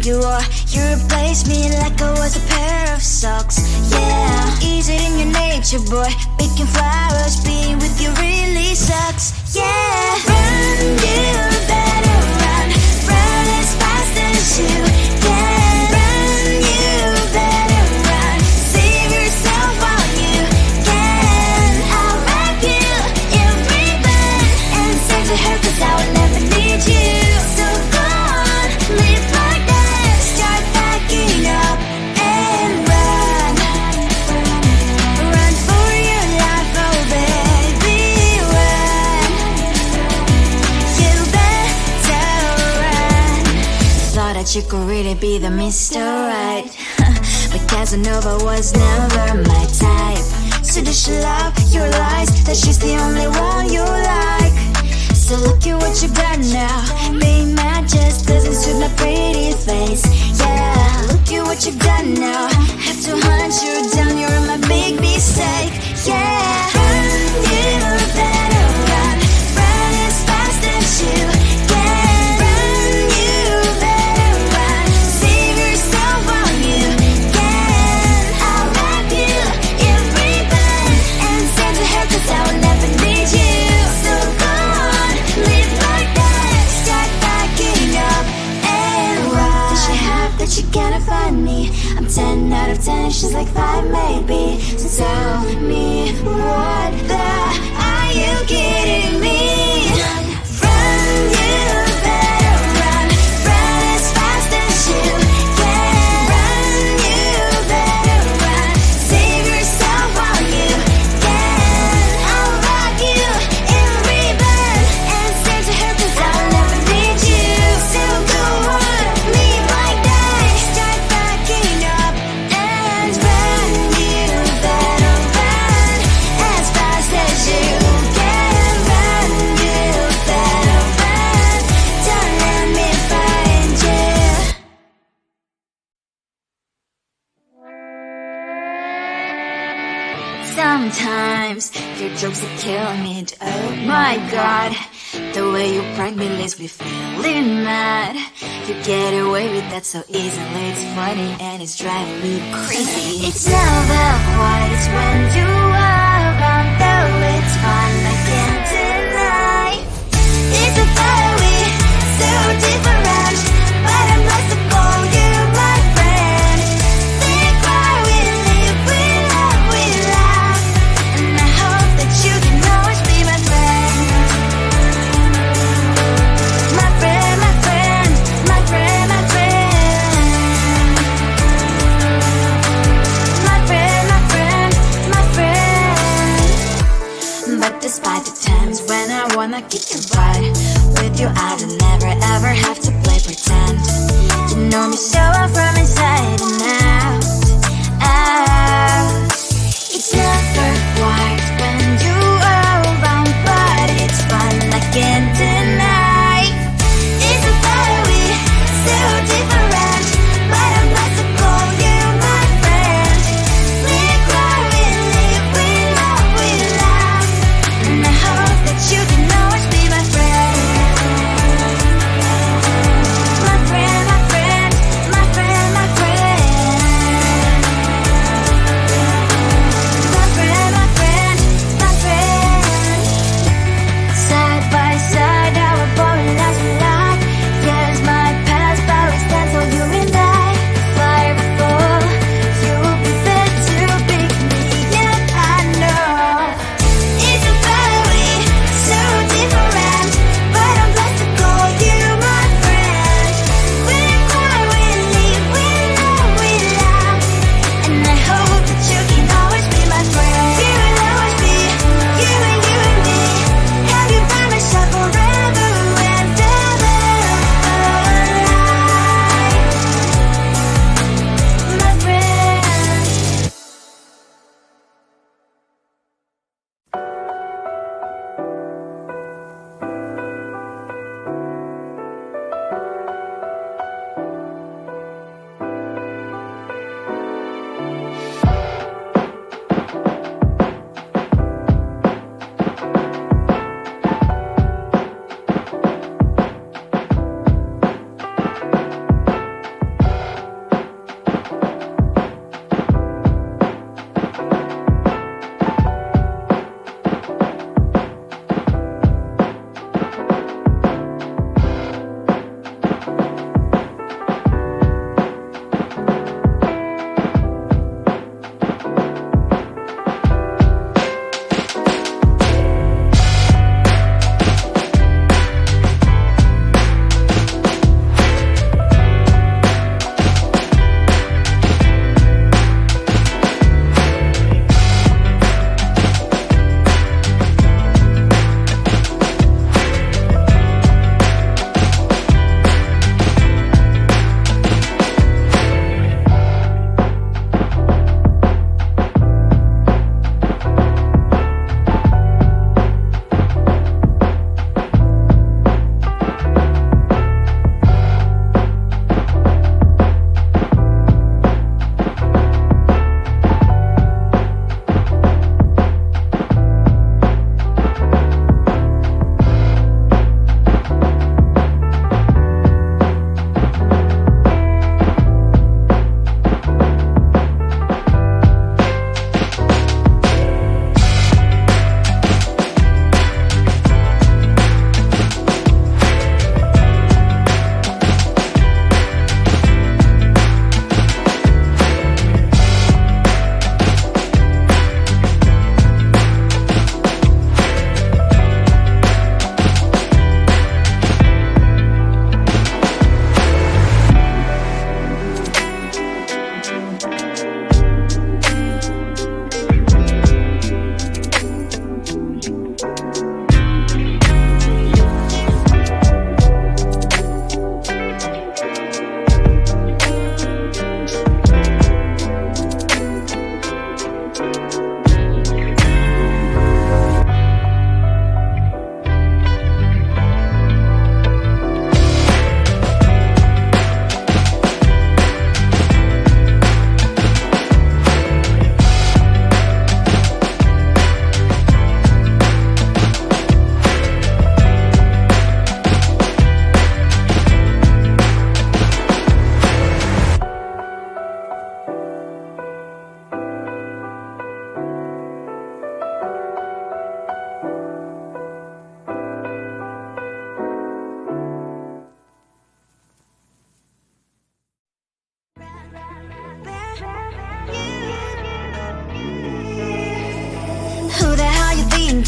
you are. You replaced me like I was a pair of socks. Yeah, is it in your nature, boy? Picking flowers, being with you really sucks. Yeah, run, you better run. Run as fast as you can. Run, you better run. Save yourself while you can. I'll wrap you in ribbon and send to her, 'cause I will never need you. So go on, live like that. Start backing up and run. Run for your life, oh baby, run. You better run. Thought that you could really be the Mr. Right, but Casanova was never my type. So does she love your lies, that she's the only one you like? So look at what you got now. Being mad just doesn't suit my pretty face. Yeah, look at what you got now. Have to hunt you down, you're my big mistake. Yeah, run, you better run. Run as fast as you can. Run, you better run. Save yourself while you can. I'll wrap you in ribbon and send to her, 'cause I will never need you. So go on, live like that. Start backing up and run. Does she have that she cannot find me? I'm 10 out of 10, she's like 5 maybe. So tell me, what the are you kidding me? Run, you better run. Run as fast as you can. Run, you better run. Save yourself while you can. I'll rock you in ribbon and send to her, 'cause I'll never need you. So go on, live like that. Start backing up and run. You better run as fast as you can. Run, you better run. Don't let me find you. Sometimes your jokes that kill me. Oh my god, the way you prank me leaves me feeling mad. You get away with that so easily. It's funny and it's driving me crazy. It's never quite as when you are around, though it's fun, I can't deny. It's a very so different, but I'm not to call you my friend. We cry, we live, we love, we laugh, and I hope that you can always be my friend. My friend, my friend, my friend, my friend. My friend, my friend, my friend. But despite the times when I wanna kick your butt, with you I don't never ever have to play pretend. You know me so well from inside and out, out. It's never quite when you are around, but it's fun, I can't deny. It's a very so different, but I'm not to call you my friend. We cry, we live, we love, we laugh, and I hope that you can always be my friend. My friend, my friend, my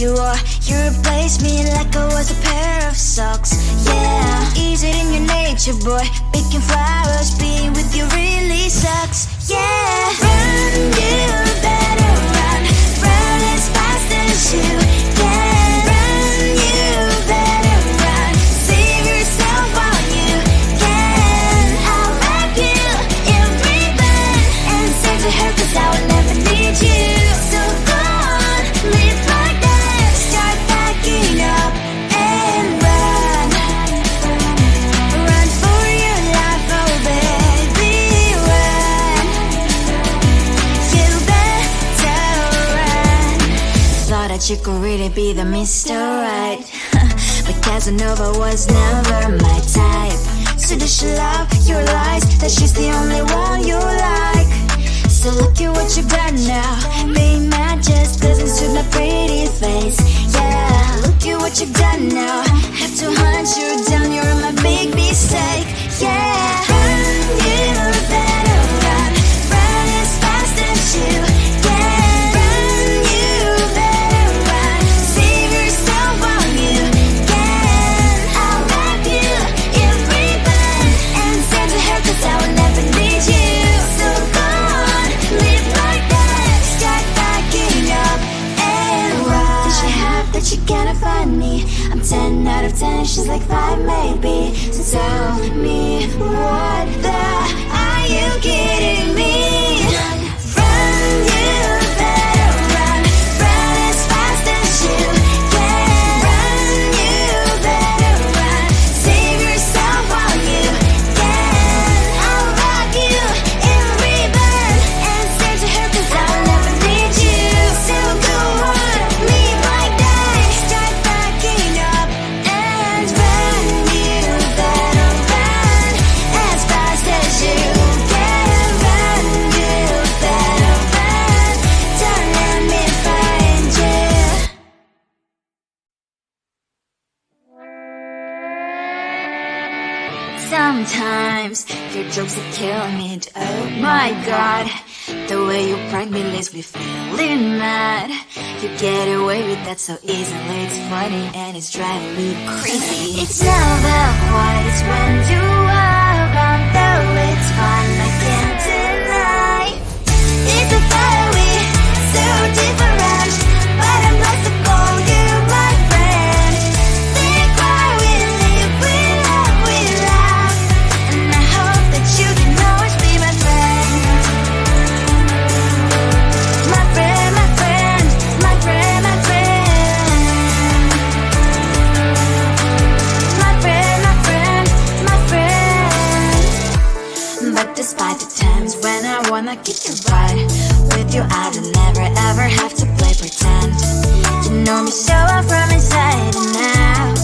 you are. You replaced me like I was a pair of socks. Yeah, is it in your nature, boy? Picking flowers, being with you really sucks. Yeah, run, you better run. Run as fast as you can. Run, you better run. Save yourself while you can. I'll wrap you in ribbon and say to her, 'cause I will never need you. So go on, live like that. Start backing up and run. Run for your life, oh baby, run. You better run. Thought that you could really be the Mr. Right, but Casanova was never my type. So does she love your lies, that she's the only one you like? So look at what you've done now. Being mad just doesn't suit my pretty face. Yeah, look at what you've done now. Have to hunt you down, you're my big mistake. Yeah, run, you better run. Run as fast as you can. Run, you better run. Save yourself while you can. I'll wrap you in ribbon and send to her, 'cause I will never need you. So go on, live like that. Start backing up and run. Does she have that she cannot find me? I'm 10 out of 10, she's like 5 maybe. So tell me, what the are you kidding me? Run, you better run. Run as fast as you can. Run, you better run. Save yourself while you can. I'll wrap you in ribbon and say to her, 'cause I'll never need you. So go on, live like that. Start backing up and run. You better run as fast as you can. Run, you better run. Don't let me find you. Sometimes your jokes are killing me. Oh my god, the way you prank me leaves me feeling mad. You get away with that so easily. It's funny and it's driving me crazy. It's never quite as when you are around, though it's fun, I can't deny. It's a fire we so different, but I must have called you my friend. Think why we live, we love, we laugh, and I hope that you can always be my friend. My friend, my friend, my friend, my friend. My friend, my friend, my friend. But despite the times when I wanna kick your butt, with you I don't never ever have to play pretend. You know me so well from inside and out.